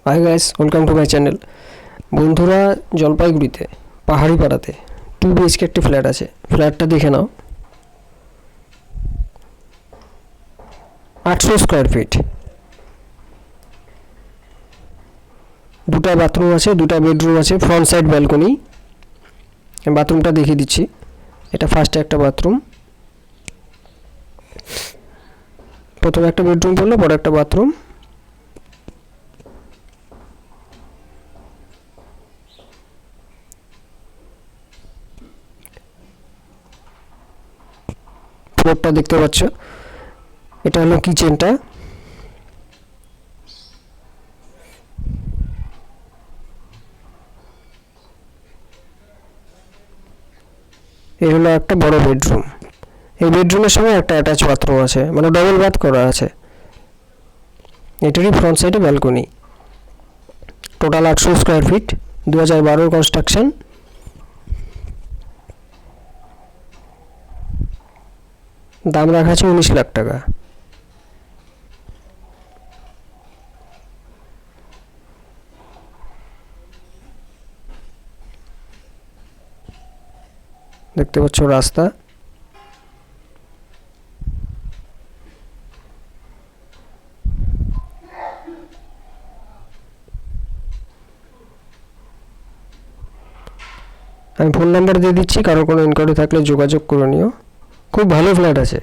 Hi guys, welcome to my channel. বন্ধুরা, জলপাইগুড়িতে পাহাড়ি পাড়াতে 2 BHK একটি ফ্ল্যাট আছে। ফ্ল্যাটটা দেখে নাও। 800 স্কোয়ার ফিট, 2টা বাথরুম আছে, 2টা বেডরুম আছে, ফ্রন্ট সাইড ব্যালকনি। বাথরুমটা দেখিয়ে দিচ্ছি। এটা ফার্স্টে একটা বাথরুম, প্রথমে একটা বেডরুম পড়লো, পরে একটা বাথরুম। ফ্লোরটা দেখতে পাচ্ছ, এটা হলো কিচেনটা। এই হলো একটা বড় বেডরুম। এই বেডরুমের সঙ্গে একটা অ্যাটাচ বাথরুম আছে, মানে ডবল বাথ করা আছে। এটারই ফ্রন্ট সাইডে balcony. Total 800 square feet, 2012 construction. দাম রাখা আছে 19 লাখ টাকা। দেখতে পাচ্ছ রাস্তা। আমি ফোন নাম্বার দিয়ে দিচ্ছি, কারো কোনো ইনকোয়ারি থাকলে যোগাযোগ করে নিও। খুব ভালো ফ্ল্যাট আছে।